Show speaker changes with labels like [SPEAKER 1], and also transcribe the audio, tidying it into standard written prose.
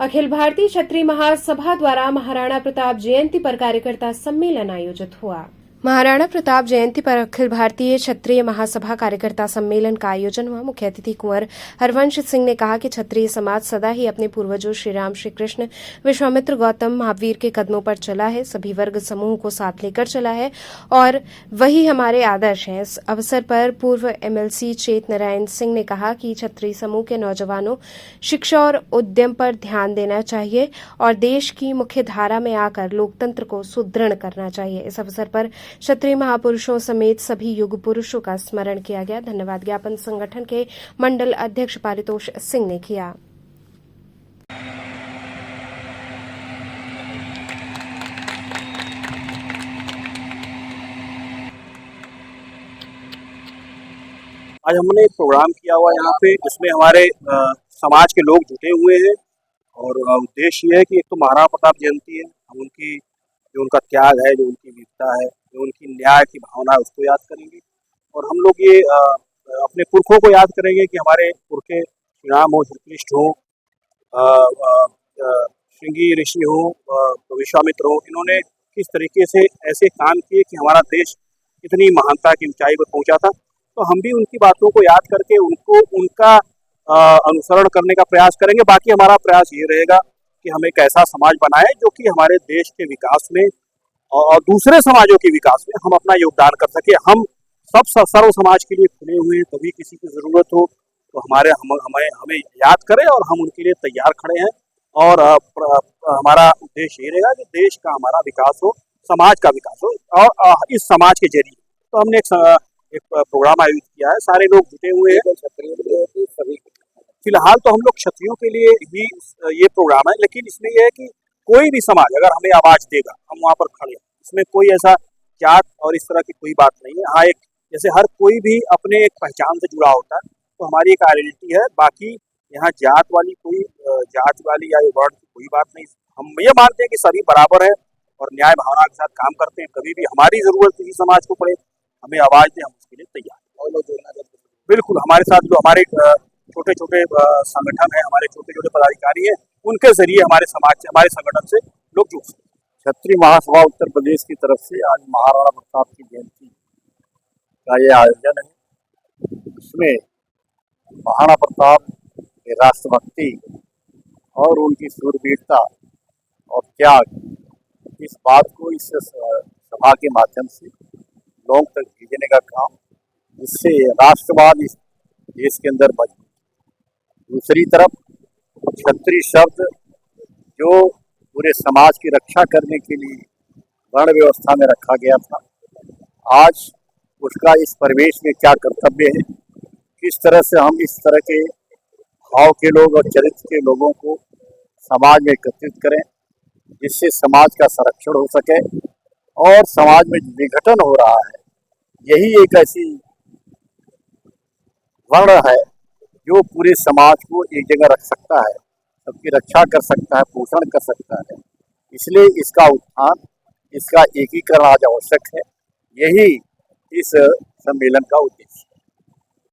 [SPEAKER 1] अखिल भारतीय क्षत्रिय महासभा द्वारा महाराणा प्रताप जयंती पर कार्यकर्ता सम्मेलन आयोजित हुआ। महाराणा प्रताप जयंती पर अखिल भारतीय क्षत्रिय महासभा कार्यकर्ता सम्मेलन का आयोजन हुआ। मुख्य अतिथि कुंवर हरवंश सिंह ने कहा कि क्षत्रिय समाज सदा ही अपने पूर्वजों श्री राम, श्री कृष्ण, विश्वामित्र, गौतम, महावीर के कदमों पर चला है, सभी वर्ग समूह को साथ लेकर चला है और वही हमारे आदर्श हैं। इस अवसर पर पूर्व एमएलसी चेत नारायण सिंह ने कहा कि क्षत्रिय समूह के नौजवानों शिक्षा और उद्यम पर ध्यान देना चाहिए और देश की मुख्य धारा में आकर लोकतंत्र को सुदृढ़ करना चाहिए। इस अवसर पर क्षत्रिय महापुरुषों समेत सभी युग पुरुषों का स्मरण किया गया। धन्यवाद ज्ञापन संगठन के मंडल अध्यक्ष पारितोष सिंह ने किया।
[SPEAKER 2] आज हमने एक प्रोग्राम किया हुआ यहाँ पे, जिसमें हमारे समाज के लोग जुटे हुए हैं और उद्देश्य ये है कि एक तो महाराणा प्रताप जयंती है, हम उनकी जो उनका त्याग है, जो उनकी वीरता है, जो उनकी न्याय की भावना है, उसको याद करेंगे और हम लोग ये अपने पुरखों को याद करेंगे कि हमारे पुरखे श्री राम हो, श्री कृष्ण हो, श्रृंगी ऋषि हो, विश्वामित्र हो, इन्होंने किस तरीके से ऐसे काम किए कि हमारा देश इतनी महानता की ऊंचाई पर पहुंचा था। तो हम भी उनकी बातों को याद करके उनका अनुसरण करने का प्रयास करेंगे। बाकी हमारा प्रयास ये रहेगा कि हम एक ऐसा समाज बनाएं जो कि हमारे देश के विकास में और दूसरे समाजों के विकास में हम अपना योगदान कर सके। हम सब सर्व समाज के लिए खुले हुए हैं, कभी किसी की जरूरत हो तो हमें याद करें और हम उनके लिए तैयार खड़े हैं। और हमारा उद्देश्य ये रहेगा कि देश का हमारा विकास हो, समाज का विकास हो और इस समाज के जरिए तो हमने एक प्रोग्राम आयोजित किया है। सारे लोग जुटे हुए हैं। सभी फिलहाल तो हम लोग क्षत्रियों के लिए ही ये प्रोग्राम है, लेकिन इसमें यह है कि कोई भी समाज अगर हमें आवाज देगा हम वहाँ पर खड़े हैं। इसमें कोई ऐसा जात और इस तरह की कोई बात नहीं है। हाँ, एक जैसे हर कोई भी अपने एक पहचान से जुड़ा होता है, तो हमारी एक आइडेंटिटी है। बाकी यहाँ जात वाली या वर्ण की कोई बात नहीं। हम ये मानते हैं कि सभी बराबर है और न्याय भावना के साथ काम करते हैं। कभी भी हमारी जरूरत किसी समाज को पड़े, हमें आवाज दे, हम उसके लिए तैयार हैं। और लोग जुड़ना चाहते हैं, बिल्कुल हमारे साथ जो हमारे छोटे छोटे संगठन है, हमारे छोटे छोटे पदाधिकारी हैं, उनके जरिए हमारे समाज से, हमारे संगठन से लोग जुड़ सकते हैं। क्षत्रिय महासभा उत्तर प्रदेश की तरफ से आज महाराणा प्रताप की जयंती का ये आयोजन है। इसमें महाराणा प्रताप की राष्ट्रभक्ति और उनकी शूरवीरता और त्याग, इस बात को इस सभा के माध्यम से लोगों तक भेजने का काम, जिससे राष्ट्रवाद इस देश के अंदर मजबूत। दूसरी तरफ क्षत्रिय शब्द जो पूरे समाज की रक्षा करने के लिए वर्ण व्यवस्था में रखा गया था, आज उसका इस परिवेश में क्या कर्तव्य है, किस तरह से हम इस तरह के भाव के लोग और चरित्र के लोगों को समाज में एकत्रित करें, जिससे समाज का संरक्षण हो सके और समाज में विघटन हो रहा है, यही एक ऐसी वर्ण है जो पूरे समाज को एक जगह रख सकता है, सबकी रक्षा कर सकता है, पोषण कर सकता है। इसलिए इसका उत्थान, इसका एकीकरण आज आवश्यक है। यही इस सम्मेलन का उद्देश्य है।